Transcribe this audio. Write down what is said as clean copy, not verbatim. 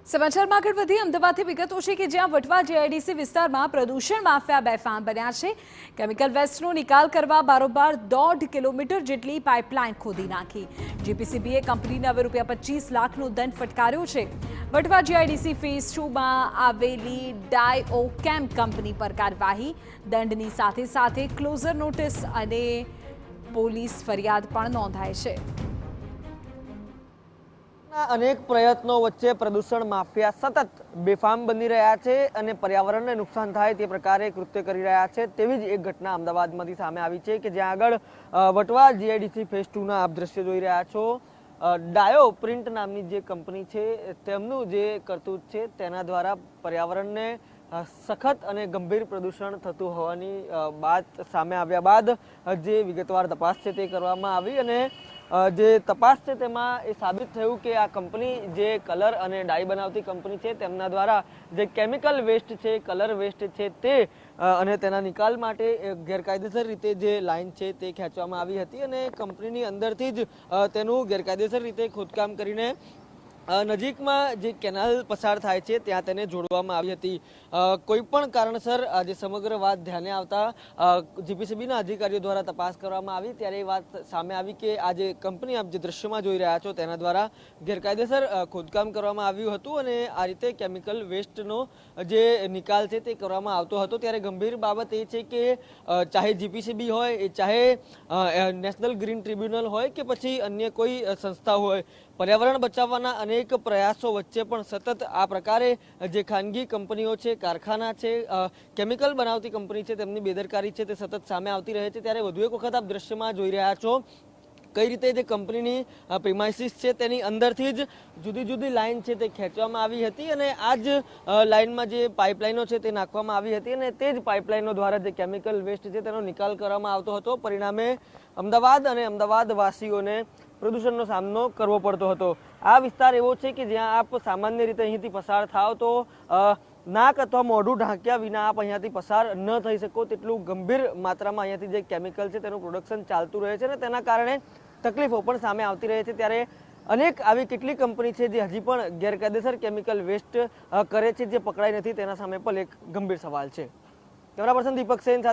સમાચારમાં આગળ વધી અમદાવાદથી વિગતો છે કે જ્યાં વટવા જીઆઈડીસી વિસ્તારમાં પ્રદૂષણ માફિયા બેફામ બન્યા છે। કેમિકલ વેસ્ટનો નિકાલ કરવા બારોબાર 1.5 કિલોમીટર જેટલી પાઇપલાઇન ખોદી નાખી। જીપીસીબીએ કંપનીને હવે ₹25 લાખનો દંડ ફટકાર્યો છે। વટવા જીઆઈડીસી ફેઝ 2માં આવેલી ડાયઓકેમ કંપની પર કાર્યવાહી, દંડની સાથે સાથે ક્લોઝર નોટિસ અને પોલીસ ફરિયાદ પણ નોંધાઈ છે। अनेक प्रयत्नों वच्चे प्रदूषण माफिया सतत बेफाम बनी रह्या छे अने पर्यावरणने नुकसान थाय ते प्रकारे कृत्य करी रह्या छे। तेवी ज एक घटना अमदावादमांथी सामे आवी छे के ज्यां आगळ वटवा जीआईडीसी फेज 2 ना आप दृश्य जोई रह्या छो। डायो प्रिंट नामनी जे कंपनी छे तेमनुं जे करतूत छे तेना द्वारा पर्यावरणने सखत अने गंभीर प्रदूषण थतुं होवानी बात सामे आव्या बाद जे विगतवार तपास छे ते करवामां आवी अने जे तपास छे तेमां ए साबित थयुं के आ कंपनी जे कलर अने डाई बनावती कंपनी छे तेमना द्वारा जे केमिकल वेस्ट छे, कलर वेस्ट छे ते अने तेना निकाल माटे गैरकायदेसर रीते जे लाइन छे ते खेंचवामां आवी हती अने कंपनीनी अंदरथी ज तेनुं गैरकायदेसर रीते खोदकाम करीने नजीकमां जे केनाल पसार थाय छे त्यां तेने जोडवामां आवी हती। कोईपण कारणसर जे समग्र वात ध्याने आवता जीपीसीबीना अधिकारीओ द्वारा तपास करवामां आवी त्यारे ए वात सामे आवी के आ जे कंपनी आप जे दृश्यमां जोई रह्या छो तेना द्वारा गैरकायदेसर खोदकाम करवामां आव्युं हतुं अने आ रीते केमिकल वेस्टनो जे निकाल छे ते करवामां आवतो हतो। त्यारे गंभीर बाबत ए छे के चाहे जीपीसीबी होय, चाहे नेशनल ग्रीन ट्रिब्यूनल होय के पछी अन्य कोई संस्था होय, पर्यावरण बचाववाना अनेक प्रयासों वच्चे पण सतत आ प्रकारे जे खानगी कंपनीओ छे, कारखाना छे, केमिकल बनावती कंपनी छे तेमनी बेदरकारी छे ते सतत सामे आवती रहे छे। त्यारे वधु एक वखत आप दृश्यमां जोई रह्या छो कई रीते जे कंपनीनी प्रीमाइसिस छे तेनी अंदरथी ज जुदी जुदी लाइन छे ते खेंचवामां आवी हती अने आ ज लाइनमां जे पाइपलाइनो छे ते नाखवामां आवी हती अने ते ज पाइपलाइनो द्वारा जे केमिकल वेस्ट छे तेनो निकाल करवामां आवतो हतो। परिणामे अमदावाद अने अमदावादवासीओने प्रदूषणनो सामनो करवो पड़तो हतो। आ विस्तार एवो छे के ज्यां आप सामान्य रीते અહીંથી પસાર થાવ તો નાક અથવા મોઢું ઢાંક્યા વિના આપ અહીંયાથી પસાર ન થઈ શકો તેટલું ગંભીર માત્રામાં અહીંયાથી જે કેમિકલ છે તેનું પ્રોડક્શન ચાલતું રહે છે અને તેના કારણે તકલીફો પણ સામે આવતી રહે છે। ત્યારે અનેક આવી કેટલી કંપની છે જે હજી પણ ગેરકાયદેસર કેમિકલ વેસ્ટ કરે છે જે પકડાઈ નથી તેના સામે પણ એક ગંભીર સવાલ છે। કેમેરા પર્સન દીપક સેન